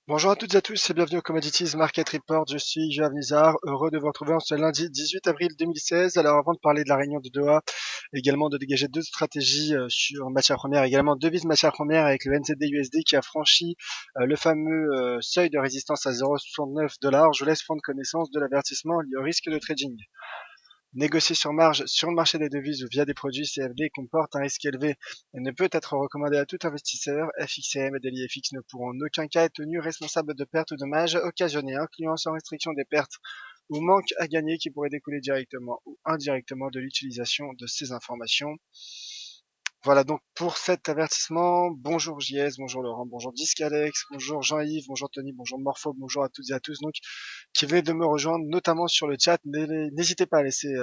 Bonjour à toutes et à tous et bienvenue au Commodities Market Report. Je suis Joao Nizar, heureux de vous retrouver en ce lundi 18 avril 2016. Alors avant de parler de la réunion de Doha, également de dégager deux stratégies sur matières premières, également devises matières premières avec le NZD-USD qui a franchi le fameux seuil de résistance à 0,69 $. Je vous laisse prendre connaissance de l'avertissement lié au risque de trading. Négocier sur marge sur le marché des devises ou via des produits CFD comporte un risque élevé et ne peut être recommandé à tout investisseur. FXCM et DailyFX ne pourront en aucun cas être tenus responsables de pertes ou dommages occasionnés, incluant sans restriction des pertes ou manques à gagner qui pourraient découler directement ou indirectement de l'utilisation de ces informations. Voilà donc pour cet avertissement. Bonjour JS, bonjour Laurent, bonjour Discalex, bonjour Jean-Yves, bonjour Tony, bonjour Morpho, bonjour à toutes et à tous. Donc qui venez de me rejoindre, notamment sur le chat. N'hésitez pas à laisser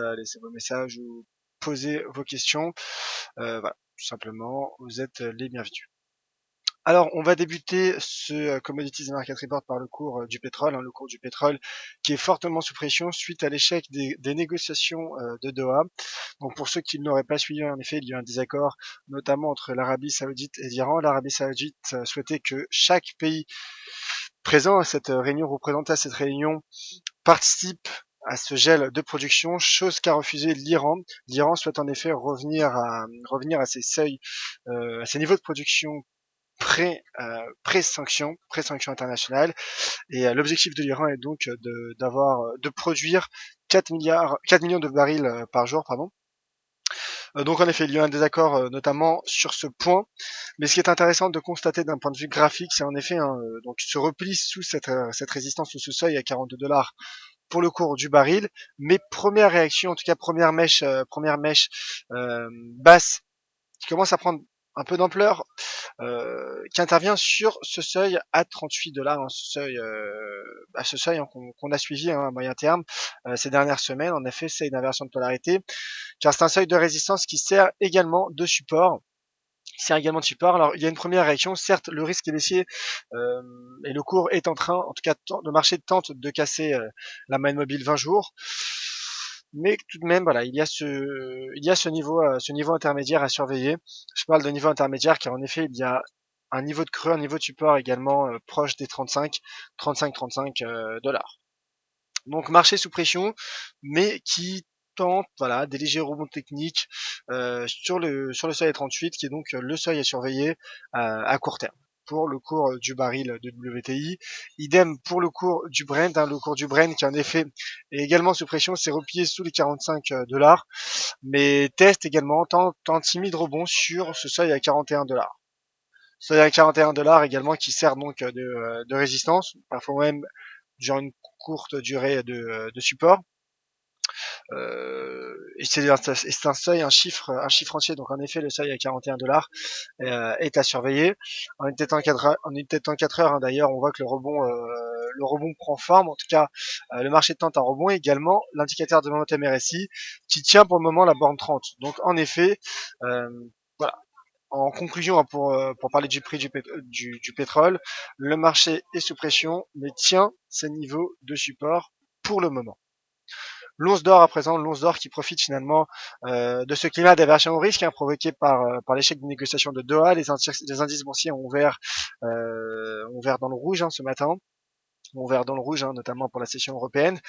vos messages ou poser vos questions. Voilà, tout simplement, vous êtes les bienvenus. Alors, on va débuter ce Commodities Market Report par le cours du pétrole, le cours du pétrole qui est fortement sous pression suite à l'échec des négociations de Doha. Donc, pour ceux qui ne l'auraient pas suivi, en effet, il y a eu un désaccord, notamment entre l'Arabie Saoudite et l'Iran. L'Arabie Saoudite souhaitait que chaque pays présent à cette réunion, représenté à cette réunion, participe à ce gel de production, chose qu'a refusé l'Iran. L'Iran souhaite en effet revenir à ses seuils, à ses niveaux de production pré-sanction internationale. Et l'objectif de l'Iran est donc de produire 4 millions de barils par jour, pardon. Donc en effet, il y a eu un désaccord notamment sur ce point. Mais ce qui est intéressant de constater d'un point de vue graphique, c'est en effet donc ce repli sous cette résistance, sous ce seuil à 42 $ pour le cours du baril. Mais première réaction, en tout cas première mèche basse qui commence à prendre un peu d'ampleur, qui intervient sur ce seuil à 38 $, ce seuil qu'on a suivi à moyen terme ces dernières semaines. En effet, c'est une inversion de polarité, car c'est un seuil de résistance qui sert également de support. Alors, il y a une première réaction. Certes, le risque est baissier et le cours est en train, en tout cas, le marché tente de casser la moyenne mobile 20 jours. Mais tout de même, voilà, il y a ce niveau intermédiaire à surveiller. Je parle de niveau intermédiaire car en effet, il y a un niveau de creux, un niveau de support également proche des 35 $. Donc marché sous pression, mais qui tente voilà des légers rebonds techniques sur le seuil 38 qui est donc le seuil à surveiller à court terme pour le cours du baril de WTI. Idem pour le cours du Brent, le cours du Brent qui en effet est également sous pression, s'est replié sous les 45 $, mais teste également tant timide rebond sur ce seuil à 41 $. Seuil à 41 $ également qui sert donc de résistance, parfois même durant une courte durée de support. Et c'est un seuil, un chiffre entier. Donc en effet, le seuil à 41 $ est à surveiller. En une tête en 4 heures, d'ailleurs, on voit que le rebond prend forme. En tout cas, le marché tente un rebond. Également, l'indicateur de momentum RSI qui tient pour le moment la borne 30. Donc en effet, euh, voilà. En conclusion, pour parler du prix du pétrole, le marché est sous pression, mais tient ses niveaux de support pour le moment. L'once d'or à présent, l'once d'or qui profite finalement de ce climat d'aversion au risque provoqué par l'échec des négociations de Doha. Les indices boursiers ont ouvert dans le rouge ce matin, ont ouvert dans le rouge notamment pour la session européenne.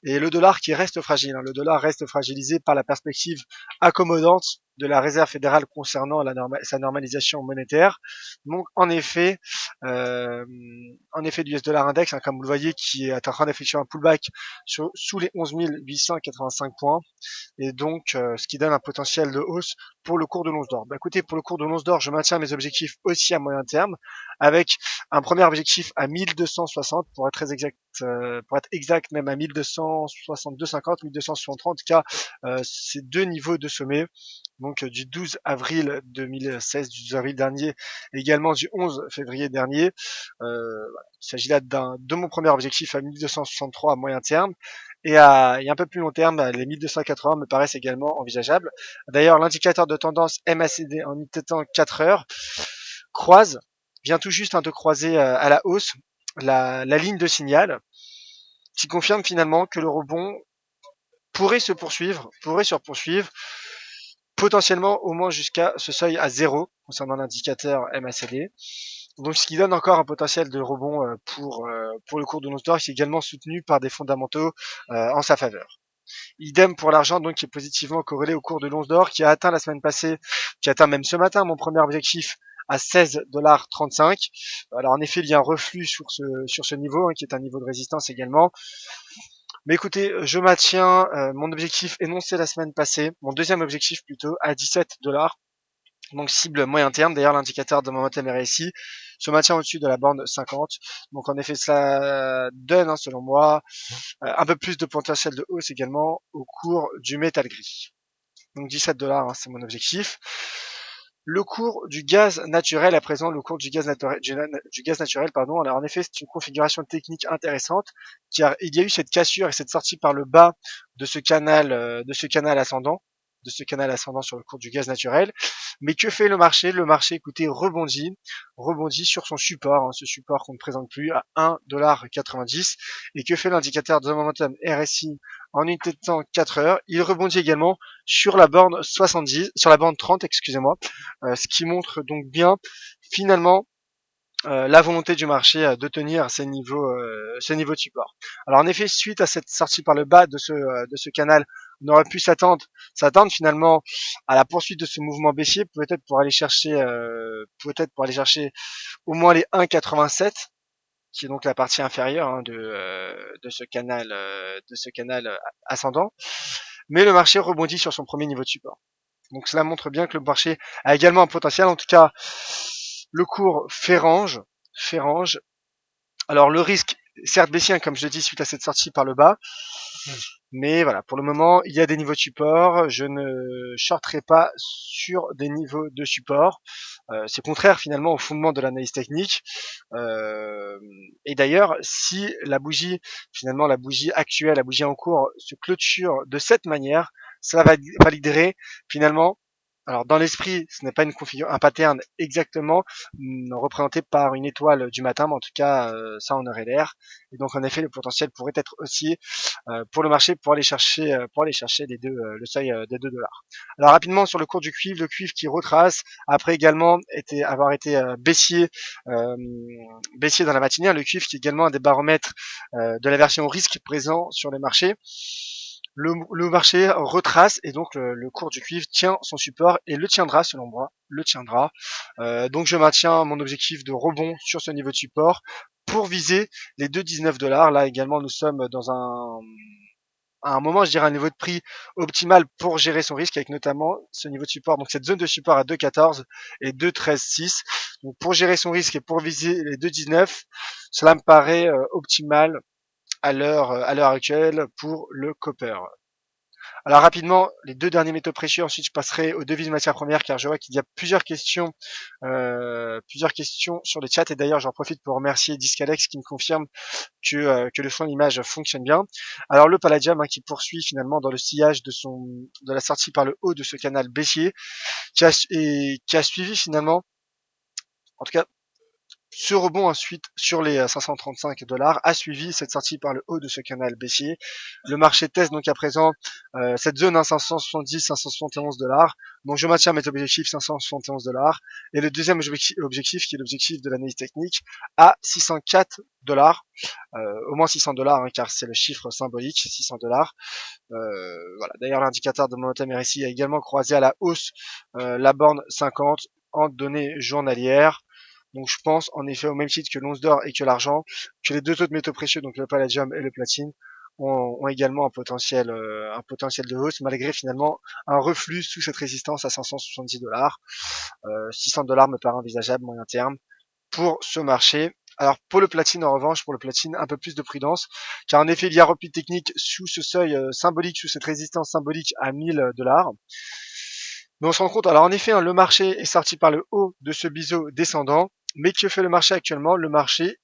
Et le dollar qui reste fragile, le dollar reste fragilisé par la perspective accommodante de la Réserve fédérale concernant sa normalisation monétaire. Donc en effet, l'US dollar index, comme vous le voyez, qui est en train d'effectuer un pullback sous les 11 885 points, et donc ce qui donne un potentiel de hausse pour le cours de l'once d'or. Écoutez, pour le cours de l'once d'or, je maintiens mes objectifs aussi à moyen terme, avec un premier objectif à 1260 pour être très exact, même à 1262,50, 1263 en tout cas, ces deux niveaux de sommet, donc du 12 avril 2016, du 12 avril dernier, et également du 11 février dernier. Voilà. Il s'agit là de mon premier objectif à 1263 à moyen terme. Et un peu plus long terme, les 1280 me paraissent également envisageables. D'ailleurs, l'indicateur de tendance MACD en étant 4 heures vient tout juste de croiser à la hausse la ligne de signal, qui confirme finalement que le rebond pourrait se poursuivre, potentiellement au moins jusqu'à ce seuil à 0 concernant l'indicateur MACD. Donc ce qui donne encore un potentiel de rebond pour le cours de l'once d'or, qui est également soutenu par des fondamentaux en sa faveur. Idem pour l'argent, donc qui est positivement corrélé au cours de l'once d'or, qui a atteint la semaine passée, qui a atteint même ce matin mon premier objectif à 16,35 $. Alors en effet, il y a un reflux sur ce niveau, qui est un niveau de résistance également. Mais écoutez, je maintiens mon objectif énoncé la semaine passée, mon deuxième objectif plutôt, à 17 $. Donc cible moyen terme, d'ailleurs l'indicateur de momentum RSI se maintient au-dessus de la borne 50. Donc en effet, ça donne, selon moi, un peu plus de potentiel de hausse également au cours du métal gris. Donc 17 $, c'est mon objectif. Le cours du gaz naturel, à présent, le cours du gaz naturel, pardon. Alors en effet, c'est une configuration technique intéressante, car il y a eu cette cassure et cette sortie par le bas de ce canal ascendant, sur le cours du gaz naturel. Mais que fait le marché? Le marché, écoutez, rebondit sur son support, ce support qu'on ne présente plus à 1,90 $. Et que fait l'indicateur de momentum RSI en unité de temps 4 heures? Il rebondit également sur la borne 70, sur la borne 30, excusez-moi, ce qui montre donc bien finalement la volonté du marché de tenir ces niveaux de support. Alors en effet, suite à cette sortie par le bas de ce canal, on aurait pu s'attendre finalement à la poursuite de ce mouvement baissier, peut-être pour aller chercher au moins les 1,87, qui est donc la partie inférieure de ce canal ascendant. Mais le marché rebondit sur son premier niveau de support. Donc cela montre bien que le marché a également un potentiel. En tout cas, le cours fait range. Alors le risque, certes baissier, comme je l'ai dit, suite à cette sortie par le bas. Mais voilà, pour le moment, il y a des niveaux de support. Je ne shorterai pas sur des niveaux de support. C'est contraire finalement au fondement de l'analyse technique. Et d'ailleurs, si la bougie actuelle, la bougie en cours, se clôture de cette manière, ça validerait finalement. Alors dans l'esprit, ce n'est pas un pattern exactement représenté par une étoile du matin, mais en tout cas, ça en aurait l'air. Et donc en effet, le potentiel pourrait être aussi pour le marché pour aller chercher le seuil des 2 $. Alors rapidement sur le cours du cuivre, le cuivre qui retrace après également avoir été euh, baissier dans la matinée, le cuivre qui est également un des baromètres de la version risque présent sur les marchés. Le marché retrace et donc le cours du cuivre tient son support et le tiendra selon moi, donc je maintiens mon objectif de rebond sur ce niveau de support pour viser les 2,19 $. Là également, nous sommes à un moment, je dirais, un niveau de prix optimal pour gérer son risque, avec notamment ce niveau de support, donc cette zone de support à 2,14 et 2,13,6. Donc pour gérer son risque et pour viser les 2,19, cela me paraît optimal à l'heure actuelle pour le copper. Alors rapidement, les deux derniers métaux précieux, ensuite je passerai aux devises matières premières, car je vois qu'il y a plusieurs questions sur le chat, et d'ailleurs j'en profite pour remercier Discalex qui me confirme que le son image fonctionne bien. Alors le palladium, qui poursuit finalement dans le sillage de la sortie par le haut de ce canal baissier, qui a suivi finalement, en tout cas ce rebond ensuite sur les 535 $ a suivi cette sortie par le haut de ce canal baissier. Le marché teste donc à présent cette zone 570-571 $. Donc je maintiens mes objectifs 571 $. Et le deuxième objectif qui est l'objectif de l'analyse technique à 604 $. Au moins 600 $, car c'est le chiffre symbolique, 600 $. Voilà. D'ailleurs, l'indicateur de momentum RSI a également croisé à la hausse la borne 50 en données journalières. Donc je pense en effet au même titre que l'once d'or et que l'argent, que les deux autres métaux précieux, donc le palladium et le platine, ont également un potentiel de hausse, malgré finalement un reflux sous cette résistance à 570 $. 600 $ me paraît envisageable moyen terme pour ce marché. Alors pour le platine, en revanche, un peu plus de prudence, car en effet il y a repli technique sous ce seuil symbolique, sous cette résistance symbolique à 1000 $. Mais on se rend compte, alors en effet, le marché est sorti par le haut de ce biseau descendant, mais que fait le marché actuellement? Le marché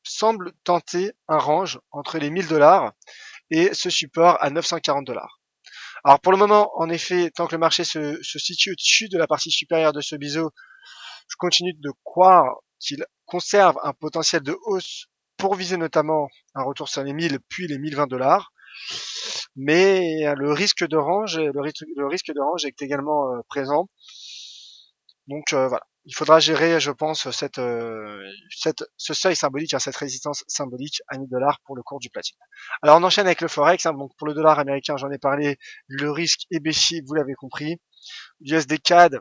semble tenter un range entre les 1000 $ et ce support à 940 $. Alors pour le moment, en effet, tant que le marché se situe au-dessus de la partie supérieure de ce biseau, je continue de croire qu'il conserve un potentiel de hausse pour viser notamment un retour sur les 1000 puis les 1020 $. Mais le risque de range est également présent. Donc voilà. il faudra gérer, je pense, ce seuil symbolique, cette résistance symbolique à 1000 dollars pour le cours du platine. Alors on enchaîne avec le forex. Donc pour le dollar américain, j'en ai parlé, le risque est baissier, vous l'avez compris. USD CAD,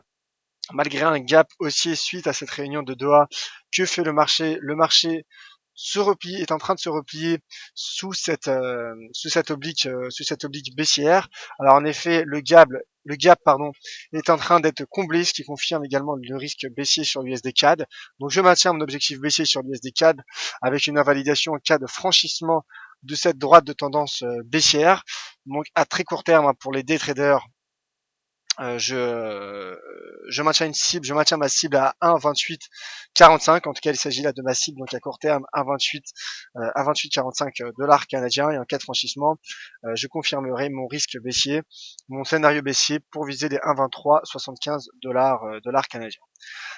malgré un gap haussier suite à cette réunion de Doha, que fait le marché? Le marché est en train de se replier sous cette oblique baissière. Alors en effet, le gap est en train d'être comblé, ce qui confirme également le risque baissier sur l'USD CAD. Donc je maintiens mon objectif baissier sur l'USD CAD avec une invalidation en cas de franchissement de cette droite de tendance baissière. Donc à très court terme, pour les day traders, je maintiens ma cible à 1,2845. En tout cas, il s'agit là de ma cible, donc à court terme, 1,2845 dollars canadiens. Et en cas de franchissement, je confirmerai mon risque baissier, mon scénario baissier pour viser les 1,2375 dollars canadiens.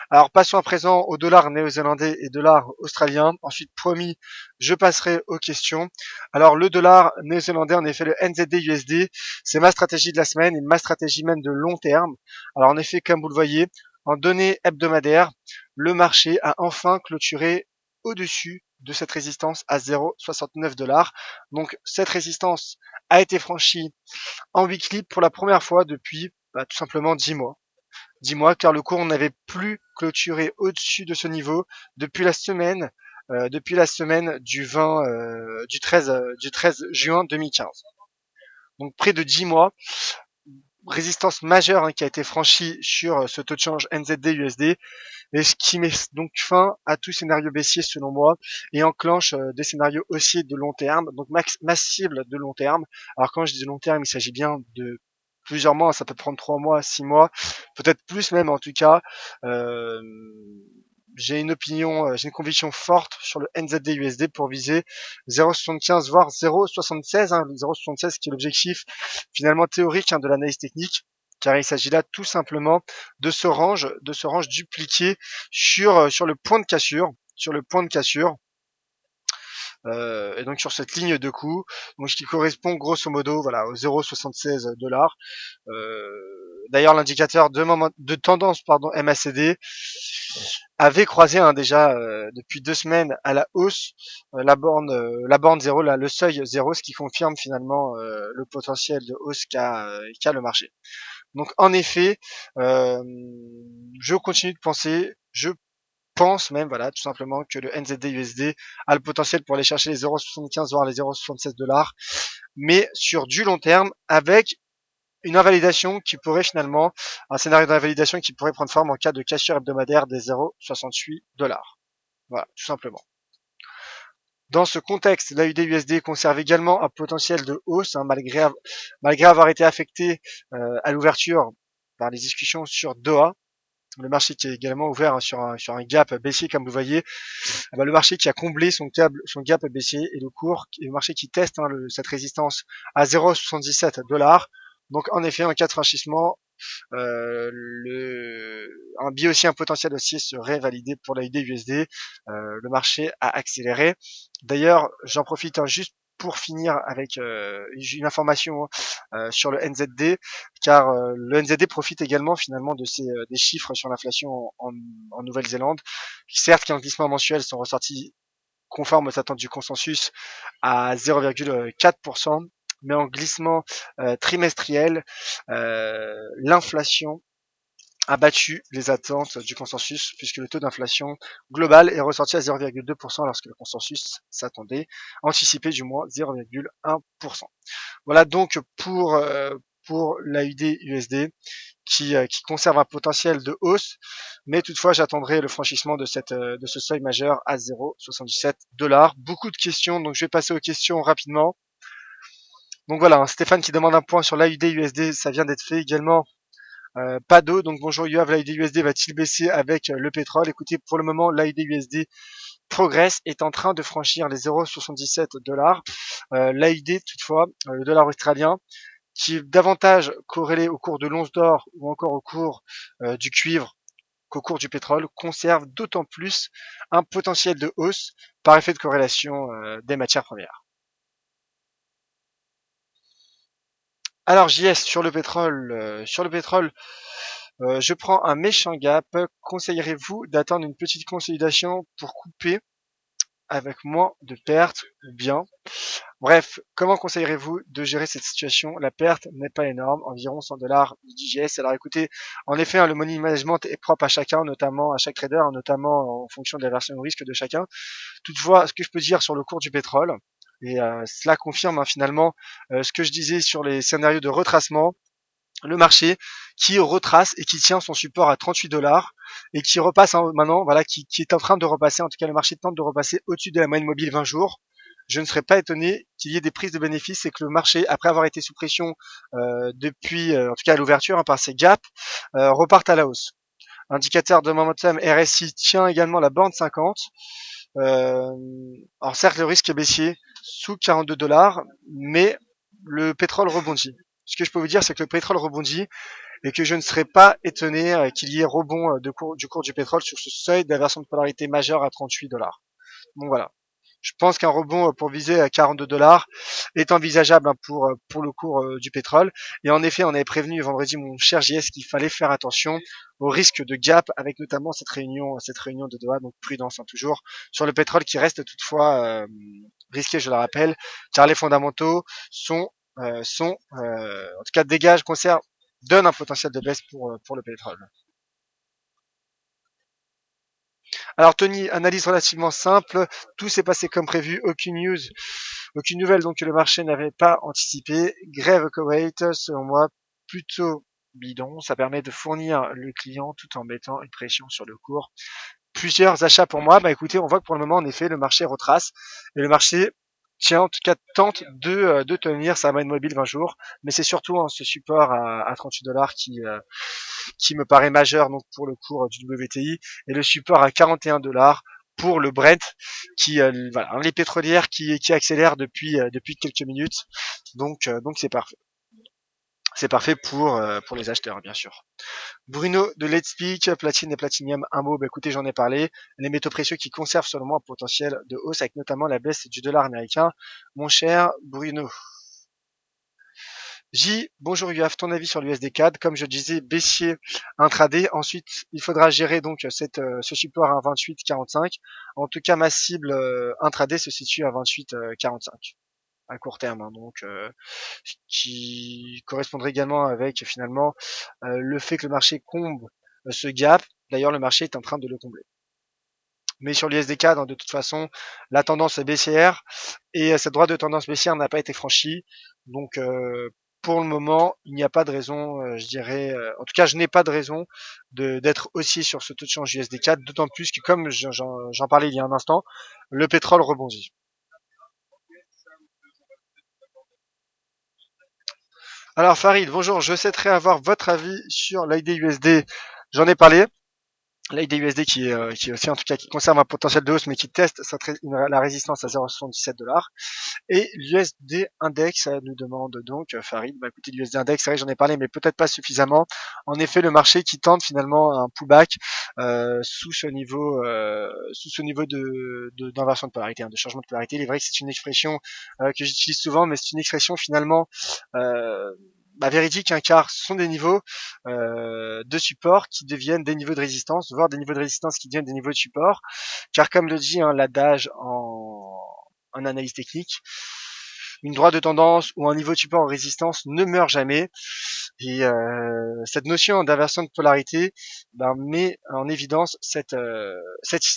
Alors passons à présent au dollar néo-zélandais et dollar australien. Ensuite, promis, je passerai aux questions. Alors le dollar néo-zélandais, en effet, le NZD-USD, c'est ma stratégie de la semaine et ma stratégie même de long terme. Alors en effet, comme vous le voyez, en données hebdomadaires, le marché a enfin clôturé au-dessus de cette résistance à 0,69 dollars. Donc cette résistance a été franchie en weekly pour la première fois depuis tout simplement 10 mois. Dis-moi, car le cours n'avait plus clôturé au-dessus de ce niveau depuis la semaine du 13 juin 2015. Donc près de 10 mois, résistance majeure qui a été franchie sur ce taux de change NZD-USD, et ce qui met donc fin à tout scénario baissier selon moi et enclenche des scénarios haussiers de long terme, donc ma cible de long terme. Alors quand je dis de long terme, il s'agit bien de plusieurs mois, ça peut prendre 3 mois, 6 mois, peut-être plus même en tout cas. Euh, j'ai une conviction forte sur le NZD-USD pour viser 0,75 voire 0,76, le 0,76 qui est l'objectif finalement théorique de l'analyse technique, car il s'agit là tout simplement de ce range dupliqué sur le point de cassure, et donc sur cette ligne de coût, donc qui correspond grosso modo voilà aux 0,76 dollars. D'ailleurs, l'indicateur de tendance MACD avait croisé déjà depuis 2 semaines à la hausse la borne 0, le seuil 0, ce qui confirme finalement le potentiel de hausse qu'a le marché. Donc en effet, je continue de penser, je pense même, voilà, tout simplement que le NZD-USD a le potentiel pour aller chercher les 0,75 voire les 0,76 dollars, mais sur du long terme, avec une invalidation qui pourrait finalement, un scénario d'invalidation qui pourrait prendre forme en cas de cassure hebdomadaire des 0,68 dollars. Voilà, tout simplement. Dans ce contexte, l'AUD-USD conserve également un potentiel de hausse, malgré avoir été affecté à l'ouverture par les discussions sur Doha. Le marché qui est également ouvert sur un gap baissier, comme vous voyez, le marché qui a comblé son gap baissier et le marché qui teste cette résistance à 0,77 dollars. Donc en effet, en cas de franchissement, un biais aussi, un potentiel haussier serait validé pour la USD. Le marché a accéléré. D'ailleurs, j'en profite juste pour finir avec une information sur le NZD, car le NZD profite également finalement des chiffres sur l'inflation en Nouvelle-Zélande, certes qui en glissement mensuel sont ressortis conformes aux attentes du consensus à 0,4%, mais en glissement trimestriel, l'inflation a battu les attentes du consensus, puisque le taux d'inflation global est ressorti à 0,2% lorsque le consensus s'attendait, anticipé du moins 0,1%. Voilà donc pour l'AUD-USD qui conserve un potentiel de hausse, mais toutefois j'attendrai le franchissement de ce seuil majeur à 0,77 dollars. Beaucoup de questions, donc je vais passer aux questions rapidement. Donc voilà, Stéphane qui demande un point sur l'AUD-USD, ça vient d'être fait également. Pas d'eau, donc bonjour Yoav, l'AUD-USD va-t-il baisser avec le pétrole? Écoutez, pour le moment, l'AUD-USD progresse, est en train de franchir les 0,77 dollars. L'AUD, toutefois, le dollar australien, qui est davantage corrélé au cours de l'once d'or ou encore au cours du cuivre qu'au cours du pétrole, conserve d'autant plus un potentiel de hausse par effet de corrélation des matières premières. Alors JS sur le pétrole, Je prends un méchant gap. Conseillerez-vous d'attendre une petite consolidation pour couper avec moins de pertes ou bien? Bref, comment conseillerez-vous de gérer cette situation? La perte n'est pas énorme, environ 100 dollars d'IGS. Alors écoutez, en effet, hein, le money management est propre à chacun, notamment à chaque trader, hein, notamment en fonction de la version au risque de chacun. Toutefois, ce que je peux dire sur le cours du pétrole, et cela confirme hein, finalement ce que je disais sur les scénarios de retracement, le marché qui retrace et qui tient son support à 38 dollars et qui repasse hein, maintenant, voilà, qui est en train de repasser, en tout cas le marché tente de repasser au-dessus de la moyenne mobile 20 jours. Je ne serais pas étonné qu'il y ait des prises de bénéfices et que le marché, après avoir été sous pression depuis, en tout cas à l'ouverture, hein, par ces gaps, reparte à la hausse. Indicateur de momentum RSI tient également la borne 50. Euh, alors certes, le risque est baissier sous 42 dollars, mais le pétrole rebondit. Ce que je peux vous dire, c'est que le pétrole rebondit et que je ne serais pas étonné qu'il y ait rebond du cours du pétrole sur ce seuil d'inversion de polarité majeure à 38 dollars. Donc voilà. Je pense qu'un rebond pour viser à 42 dollars est envisageable hein, pour le cours du pétrole. Et en effet, on avait prévenu vendredi mon cher JS qu'il fallait faire attention au risque de gap avec notamment cette réunion de Doha, donc prudence hein, toujours sur le pétrole qui reste toutefois risqué, je le rappelle, car les fondamentaux en tout cas dégagent, conservent, donnent un potentiel de baisse pour le pétrole. Alors Tony, analyse relativement simple, tout s'est passé comme prévu, aucune nouvelle donc que le marché n'avait pas anticipé. Grève au Koweït, selon moi, plutôt bidon, ça permet de fournir le client tout en mettant une pression sur le cours. Plusieurs achats pour moi, bah écoutez, on voit que pour le moment en effet le marché retrace et le marché tient en tout cas tente de tenir sa moyenne mobile 20 jours, mais c'est surtout hein, ce support à 38 dollars qui me paraît majeur donc pour le cours du WTI et le support à 41 dollars pour le Brent qui voilà les pétrolières qui accélèrent depuis quelques minutes donc c'est parfait pour les acheteurs bien sûr. Bruno de Let's Speak, platine et platinium, un mot, bah écoutez, j'en ai parlé. Les métaux précieux qui conservent selon moi un potentiel de hausse avec notamment la baisse du dollar américain. Mon cher Bruno. J, bonjour Yaf, ton avis sur l'USD CAD, comme je disais, baissier intraday. Ensuite, il faudra gérer donc ce support à 28,45. En tout cas, ma cible intraday se situe à 28,45 à court terme, hein, donc qui correspondrait également avec finalement le fait que le marché comble ce gap. D'ailleurs, le marché est en train de le combler. Mais sur l'USDK, de toute façon, la tendance est baissière et cette droite de tendance baissière n'a pas été franchie. Donc, pour le moment, il n'y a pas de raison, je dirais, en tout cas, je n'ai pas de raison d'être haussier sur ce taux de change USD4, d'autant plus que, comme j'en parlais il y a un instant, le pétrole rebondit. Alors Farid, bonjour, je souhaiterais avoir votre avis sur l'ID J'en ai parlé. L'ID qui est aussi en tout cas qui conserve un potentiel de hausse mais qui teste la résistance à 0,77 dollars. Et l'USD Index nous demande donc Farid, bah écoutez l'USD Index, c'est vrai que j'en ai parlé mais peut-être pas suffisamment. En effet le marché qui tente finalement un pullback sous ce niveau d'inversion de polarité, hein, de changement de polarité. Il est vrai que c'est une expression que j'utilise souvent mais c'est une expression finalement euh, véridique hein, car ce sont des niveaux de support qui deviennent des niveaux de résistance, voire des niveaux de résistance qui deviennent des niveaux de support, car comme le dit hein, l'adage en analyse technique, une droite de tendance ou un niveau de support en résistance ne meurt jamais. Et cette notion d'inversion de polarité met en évidence cette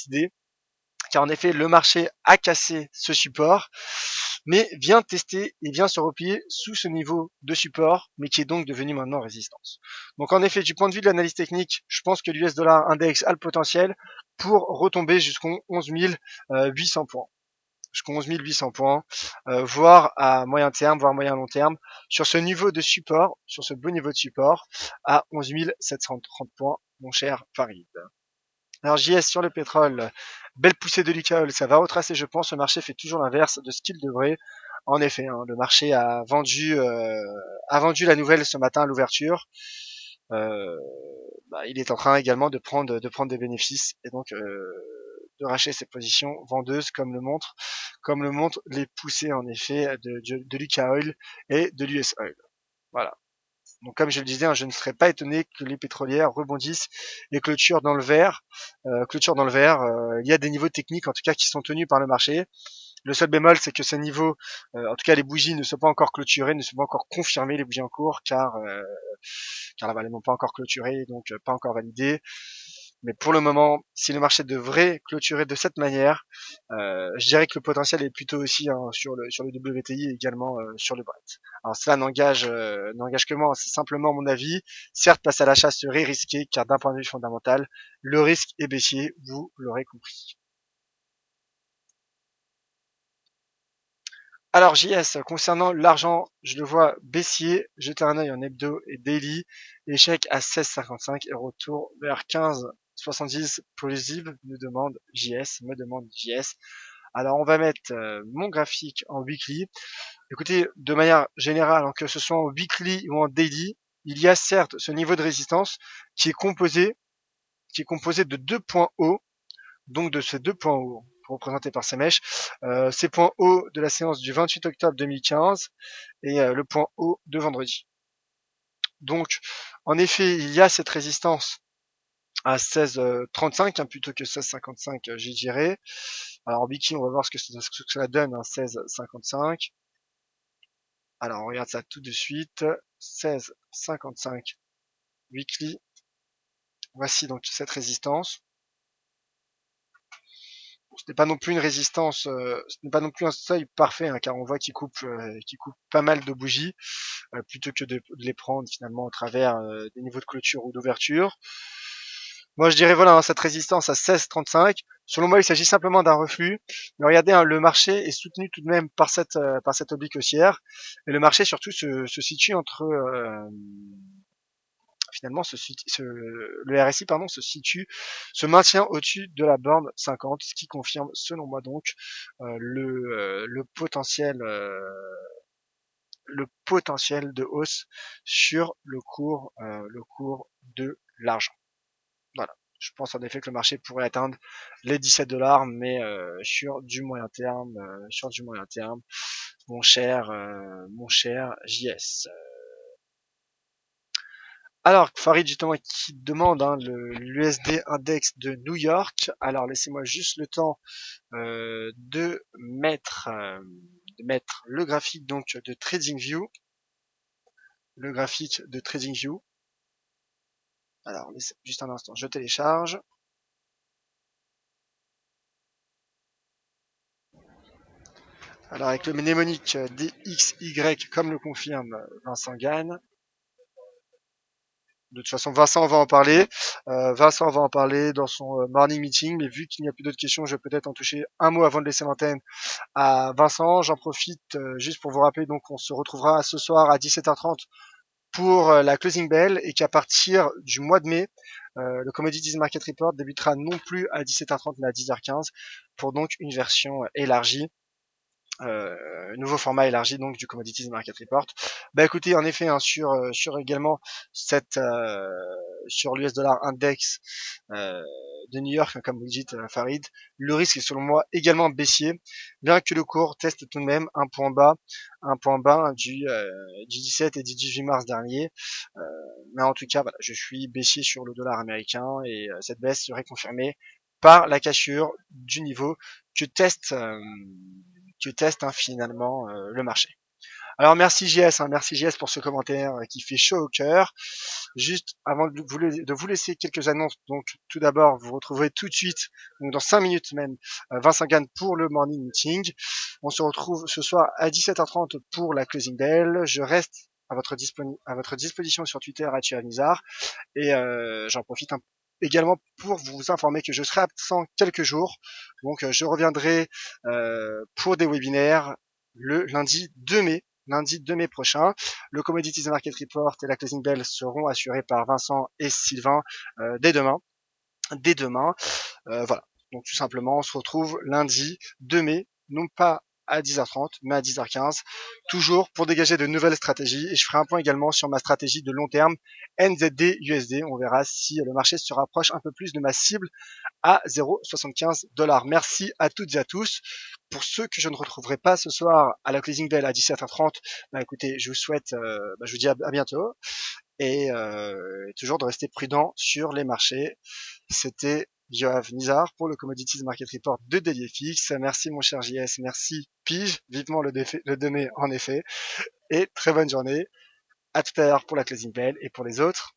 idée, car en effet le marché a cassé ce support, mais vient tester et vient se replier sous ce niveau de support, mais qui est donc devenu maintenant résistance. Donc en effet, du point de vue de l'analyse technique, je pense que l'US dollar index a le potentiel pour retomber jusqu'aux 11 800 points. Jusqu'aux 11 800 points, voire à moyen terme, voire moyen long terme, sur ce niveau de support, sur ce beau niveau de support, à 11 730 points, mon cher Farid. Alors JS sur le pétrole, belle poussée de Lucaol, ça va retracer je pense, le marché fait toujours l'inverse de ce qu'il devrait. En effet, hein, le marché a vendu la nouvelle ce matin à l'ouverture. Euh, il est en train également de prendre des bénéfices et donc de racheter ses positions vendeuses comme le montrent les poussées en effet de Luca Oil et de l'US Oil. Voilà. Donc comme je le disais, hein, je ne serais pas étonné que les pétrolières rebondissent et clôturent dans le vert. Il y a des niveaux techniques en tout cas qui sont tenus par le marché. Le seul bémol, c'est que ces niveaux, en tout cas les bougies, ne sont pas encore clôturées, ne sont pas encore confirmées, les bougies en cours, car là, elles n'ont pas encore clôturé, donc pas encore validées. Mais pour le moment, si le marché devrait clôturer de cette manière, je dirais que le potentiel est plutôt aussi, hein, sur le WTI et également sur le Brent. Alors cela n'engage que moi, c'est simplement mon avis. Certes, passer à l'achat serait risqué, car d'un point de vue fondamental, le risque est baissier, vous l'aurez compris. Alors JS, concernant l'argent, je le vois baissier, jeter un œil en hebdo et daily, échec à 16,55 et retour vers 15,70 plausible, me demande JS. Alors on va mettre mon graphique en weekly. Écoutez, de manière générale, hein, que ce soit en weekly ou en daily, il y a certes ce niveau de résistance qui est composé, de deux points hauts, donc de ces deux points hauts représentés par ces mèches, ces points hauts de la séance du 28 octobre 2015 et le point haut de vendredi. Donc, en effet, il y a cette résistance à 16,35 hein, plutôt que 16,55, j'y dirais. Alors en bikini, on va voir ce que cela donne, hein, 16,55. Alors on regarde ça tout de suite. 16,55 weekly. Voici donc cette résistance. Ce n'est pas non plus une résistance, ce n'est pas non plus un seuil parfait, hein, car on voit qu'il coupe pas mal de bougies, plutôt que de les prendre finalement au travers des niveaux de clôture ou d'ouverture. Moi je dirais voilà, hein, cette résistance à 16,35. Selon moi, il s'agit simplement d'un reflux. Mais regardez, hein, le marché est soutenu tout de même par cette oblique haussière, et le marché surtout se situe entre finalement le RSI pardon se maintient au-dessus de la borne 50, ce qui confirme selon moi donc le potentiel de hausse sur le cours de l'argent. Voilà. Je pense en effet que le marché pourrait atteindre les 17 dollars, mais sur du moyen terme, mon cher JS. Alors, Farid, justement, qui demande hein, l'USD Index de New York. Alors, laissez-moi juste le temps de mettre le graphique donc de TradingView. Le graphique de TradingView. Alors, laissez juste un instant, je télécharge. Alors, avec le mnémonique DXY, comme le confirme Vincent Gann. De toute façon, Vincent va en parler. Vincent va en parler dans son morning meeting, mais vu qu'il n'y a plus d'autres questions, je vais peut-être en toucher un mot avant de laisser l'antenne à Vincent. J'en profite juste pour vous rappeler, donc on se retrouvera ce soir à 17h30 pour la closing bell, et qu'à partir du mois de mai, le Commodities Market Report débutera non plus à 17h30 mais à 10h15 pour donc une version élargie. Nouveau format élargi donc du Commodities Market Report. Bah écoutez, en effet, hein, sur également sur l'US dollar index de New York, comme vous le dites Farid, le risque est selon moi également baissier, bien que le cours teste tout de même un point bas du 17 et du 18 mars dernier. Mais en tout cas, voilà, je suis baissier sur le dollar américain, et cette baisse serait confirmée par la cassure du niveau que teste hein, finalement le marché. Alors merci JS, hein, merci JS pour ce commentaire qui fait chaud au cœur. Juste avant de vous laisser quelques annonces, donc tout d'abord vous retrouverez tout de suite, donc dans 5 minutes même, Vincent Gann pour le morning meeting. On se retrouve ce soir à 17h30 pour la closing bell. Je reste à votre disposition sur Twitter @Nizar, et j'en profite également pour vous informer que je serai absent quelques jours. Donc je reviendrai pour des webinaires le lundi 2 mai prochain. Le Commodities Market Report et la Closing Bell seront assurés par Vincent et Sylvain dès demain. Voilà. Donc tout simplement, on se retrouve lundi 2 mai, non pas à 10h30, mais à 10h15, toujours pour dégager de nouvelles stratégies. Et je ferai un point également sur ma stratégie de long terme NZD USD. On verra si le marché se rapproche un peu plus de ma cible à 0,75 $. Merci à toutes et à tous. Pour ceux que je ne retrouverai pas ce soir à la closing bell à 17h30, écoutez, je vous souhaite, je vous dis à bientôt et toujours de rester prudent sur les marchés. C'était Yoav Nizar pour le Commodities Market Report de DailyFX. Merci mon cher JS, merci Pige, vivement le donner en effet. Et très bonne journée. À tout à l'heure pour la closing bell et pour les autres,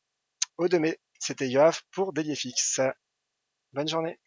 au demain. C'était Yoav pour DailyFX. Bonne journée.